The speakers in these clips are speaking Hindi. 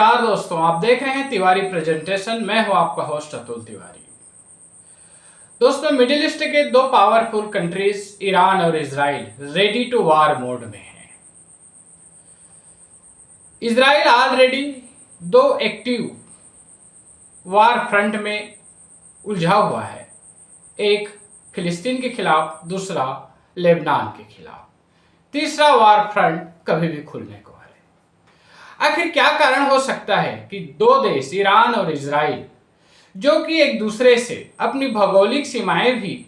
नमस्कार दोस्तों, आप देख रहे हैं तिवारी प्रेजेंटेशन। मैं हूं आपका होस्ट अतुल तिवारी। दोस्तों, मिडिल ईस्ट के दो पावरफुल कंट्रीज ईरान और Israel ready to war mode में हैं। इजराइल ऑलरेडी दो एक्टिव वार फ्रंट में उलझा हुआ है, एक फिलिस्तीन के खिलाफ, दूसरा लेबनान के खिलाफ। तीसरा वार फ्रंट कभी भी खुलने को है। आखिर क्या कारण हो सकता है कि दो देश ईरान और इजराइल, जो कि एक दूसरे से अपनी भौगोलिक सीमाएं भी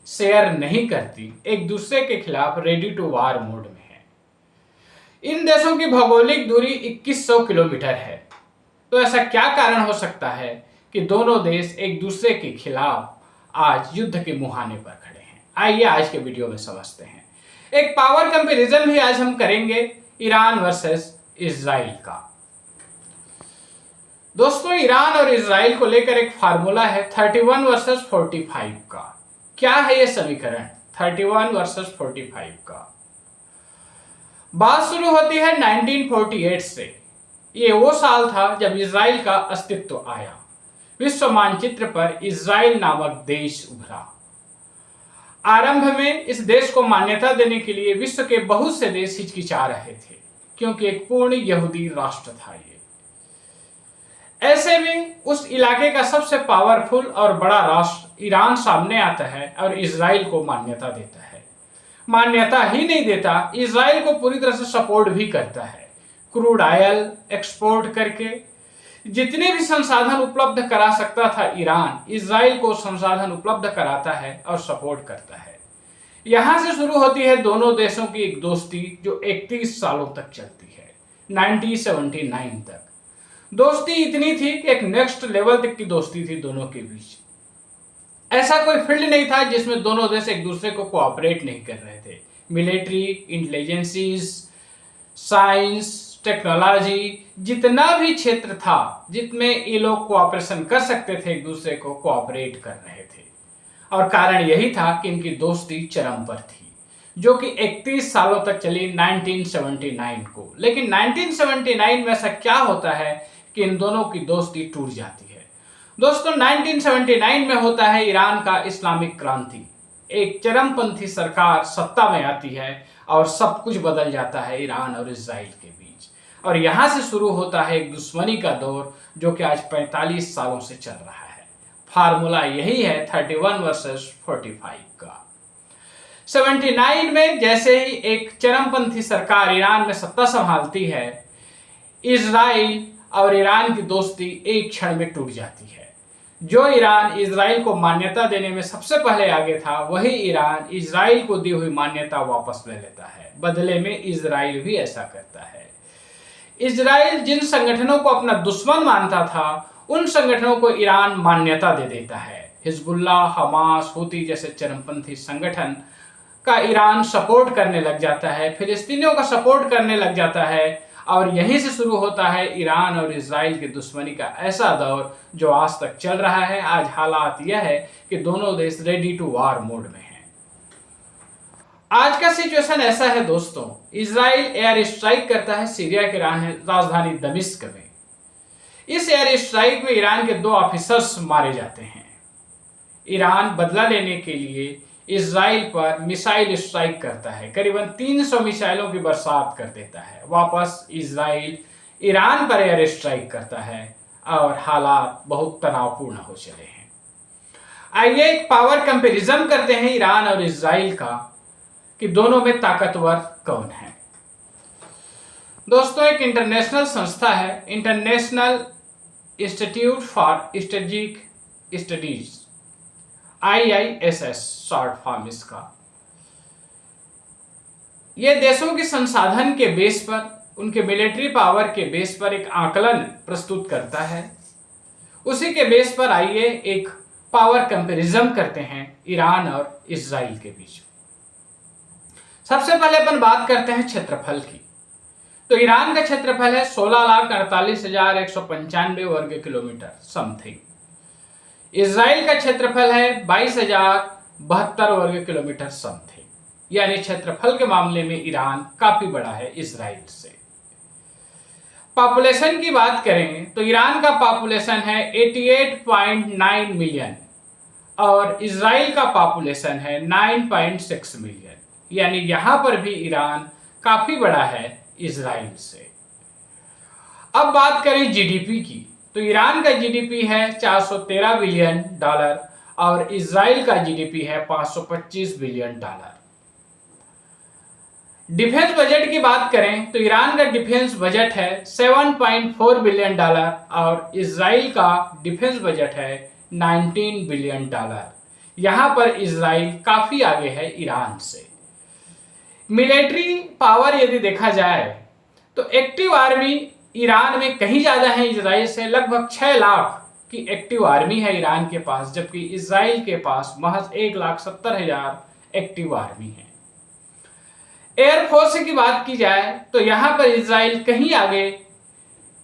शेयर नहीं करती, एक दूसरे के खिलाफ रेडी टू वार मोड में है। इन देशों की भौगोलिक दूरी 2100 किलोमीटर है। तो ऐसा क्या कारण हो सकता है कि दोनों देश एक दूसरे के खिलाफ आज युद्ध के मुहाने पर खड़े हैं? आइए आज के वीडियो में समझते हैं। एक पावर कंपैरिजन भी आज हम करेंगे ईरान वर्सेस इजराइल का। दोस्तों, ईरान और इजराइल को लेकर एक फार्मूला है 31 वर्सेस 45 का। क्या है यह समीकरण 31 वर्सेस 45 का? बात शुरू होती है 1948 से। ये वो साल था जब इजराइल का अस्तित्व आया। विश्व मानचित्र पर इजराइल नामक देश उभरा। आरंभ में इस देश को मान्यता देने के लिए विश्व के बहुत से देश हिचकिचा रहे थे, क्योंकि एक पूर्ण यहूदी राष्ट्र था ये। ऐसे में उस इलाके का सबसे पावरफुल और बड़ा राष्ट्र ईरान सामने आता है और इजराइल को मान्यता देता है। मान्यता ही नहीं देता, इजराइल को पूरी तरह से सपोर्ट भी करता है। क्रूड ऑयल एक्सपोर्ट करके जितने भी संसाधन उपलब्ध करा सकता था ईरान, इजराइल को संसाधन उपलब्ध कराता है और सपोर्ट करता है। यहां से शुरू होती है दोनों देशों की एक दोस्ती, जो 31 सालों तक चलती है, 1979 तक। दोस्ती इतनी थी कि एक नेक्स्ट लेवल तक की दोस्ती थी दोनों के बीच। ऐसा कोई फील्ड नहीं था जिसमें दोनों देश एक दूसरे को कोऑपरेट नहीं कर रहे थे। मिलिट्री, इंटेलिजेंसीज, साइंस, टेक्नोलॉजी, जितना भी क्षेत्र था जिसमें ये लोग कोऑपरेशन कर सकते थे, एक दूसरे को कोऑपरेट कर रहे थे। और कारण यही था कि इनकी दोस्ती चरम पर थी, जो कि 31 सालों तक चली 1979 को। लेकिन 1979 में ऐसा क्या होता है कि इन दोनों की दोस्ती टूट जाती है? दोस्तों, 1979 में होता है ईरान का इस्लामिक क्रांति। एक चरमपंथी सरकार सत्ता में आती है और सब कुछ बदल जाता है ईरान और इजराइल के बीच। और यहां से शुरू होता है एक दुश्मनी का दौर, जो कि आज 45 सालों से चल रहा है। फार्मूला यही है 31 वर्सेस 45 का। 79 में जैसे ही एक चरमपंथी सरकार ईरान में सत्ता संभालती है, इजराइल और ईरान की दोस्ती एक क्षण में टूट जाती है। जो ईरान इजराइल को मान्यता देने में सबसे पहले आगे था, वही ईरान इजराइल को दी हुई मान्यता वापस ले लेता है। बदले में इजराइल भी ऐसा करता है। इजराइल जिन संगठनों को अपना दुश्मन मानता था, उन संगठनों को ईरान मान्यता दे देता है। हिजबुल्लाह, हमास, हूती जैसे चरमपंथी संगठन का ईरान सपोर्ट करने लग जाता है, फिलिस्तीनियों का सपोर्ट करने लग जाता है। और यहीं से शुरू होता है ईरान और इजराइल की दुश्मनी का ऐसा दौर, जो आज तक चल रहा है। आज हालात यह है कि दोनों देश रेडी टू वार मोड में हैं। आज का सिचुएशन ऐसा है दोस्तों, इजराइल एयर स्ट्राइक करता है सीरिया की राजधानी दमिश्क में। इस एयर स्ट्राइक में ईरान के 2 ऑफिसर्स मारे जाते हैं। ईरान बदला लेने के लिए इजराइल पर मिसाइल स्ट्राइक करता है, करीबन 300 मिसाइलों की बरसात कर देता है। वापस इजराइल ईरान पर एयर स्ट्राइक करता है और हालात बहुत तनावपूर्ण हो चले हैं। आइए एक पावर कंपैरिजन करते हैं ईरान और इजराइल का, कि दोनों में ताकतवर कौन है। दोस्तों, एक इंटरनेशनल संस्था है, international institute for strategic studies, IISS short form इसका। यह देशों के संसाधन के बेस पर, उनके मिलिट्री पावर के बेस पर एक आकलन प्रस्तुत करता है। उसी के बेस पर आइए एक पावर कंपैरिजन करते हैं ईरान और इजराइल के बीच। सबसे पहले अपन बात करते हैं क्षेत्रफल की। तो ईरान का क्षेत्रफल है 16,48,195 वर्ग किलोमीटर समथिंग। इजराइल का क्षेत्रफल है 22,072 वर्ग किलोमीटर समथिंग। यानी क्षेत्रफल के मामले में ईरान काफी बड़ा है इजराइल से। पॉपुलेशन की बात करें तो ईरान का पॉपुलेशन है 88.9 मिलियन और इजराइल का पॉपुलेशन है 9.6 मिलियन, यानी यहां पर भी ईरान काफी बड़ा है इजराइल से। अब बात करें जीडीपी की तो ईरान का जीडीपी है 413 बिलियन डॉलर और इजराइल का जीडीपी है 525 बिलियन डॉलर। डिफेंस बजट की बात करें तो ईरान का डिफेंस बजट है 7.4 बिलियन डॉलर और इजराइल का डिफेंस बजट है 19 बिलियन डॉलर। यहां पर इजराइल काफी आगे है ईरान से। मिलिट्री पावर यदि देखा जाए तो एक्टिव आर्मी ईरान में कहीं ज्यादा है इजराइल से, लगभग 6 लाख की एक्टिव आर्मी है ईरान के पास, जबकि इजराइल के पास महज 1,70,000 एक्टिव आर्मी है। एयरफोर्स की बात की जाए तो यहां पर इजराइल कहीं आगे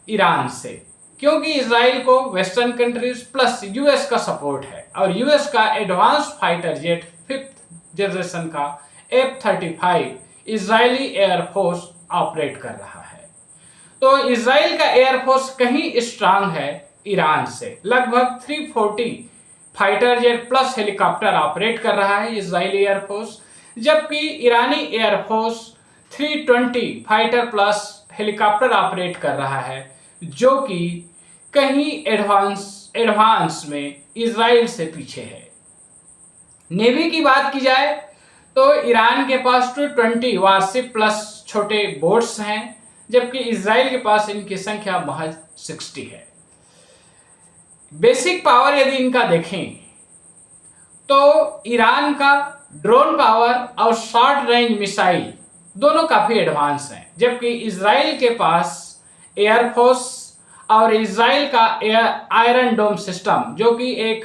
ईरान से, क्योंकि इजराइल को वेस्टर्न कंट्रीज प्लस यूएस का सपोर्ट है और यूएस का advance fighter jet 5th generation का F-35 इजरायली एयरफोर्स ऑपरेट कर रहा है। तो इजराइल का एयरफोर्स कहीं स्ट्रांग है ईरान से, लगभग 340 fighter jet plus helicopter operate कर रहा है इजरायली एयरफोर्स, जबकि ईरानी air force 320 fighter plus helicopter operate कर रहा है, जो कि कहीं एडवांस में इजराइल से पीछे है। नेवी की बात की जाए तो ईरान के पास 220 वारशिप प्लस छोटे बोट्स हैं, जबकि इजराइल के पास इनकी संख्या महज 60 है। बेसिक पावर यदि इनका देखें तो ईरान का ड्रोन पावर और शॉर्ट रेंज मिसाइल दोनों काफी एडवांस हैं, जबकि इजराइल के पास एयरफोर्स और इजराइल का आयरन डोम सिस्टम, जो कि एक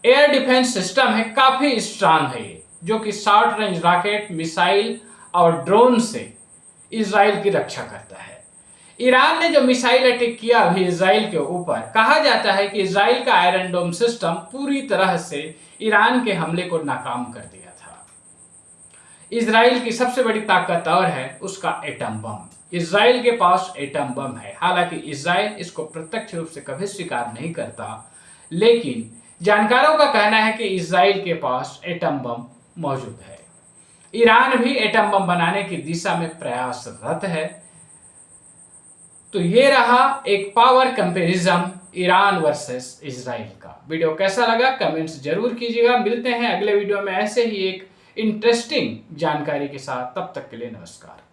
एयर डिफेंस सिस्टम है, काफी स्ट्रांग है, जो कि शॉर्ट रेंज रॉकेट, मिसाइल और ड्रोन से इजराइल की रक्षा करता है। ईरान ने जो मिसाइल अटैक किया अभी इजराइल के ऊपर, कहा जाता है कि इजराइल का आयरन डोम सिस्टम पूरी तरह से ईरान के हमले को नाकाम कर दिया था। इजराइल की सबसे बड़ी ताकत और है उसका एटम बम। इजराइल के पास एटम बम है, हालांकि इजराइल इसको प्रत्यक्ष रूप से कभी स्वीकार नहीं करता, लेकिन जानकारों का कहना है कि इजराइल के पास एटम बम मौजूद है। ईरान भी एटम बम बनाने की दिशा में प्रयासरत है। तो ये रहा एक power comparison Iran versus Israel का। वीडियो कैसा लगा कमेंट्स जरूर कीजिएगा। मिलते हैं अगले वीडियो में ऐसे ही एक इंटरेस्टिंग जानकारी के साथ। तब तक के लिए नमस्कार।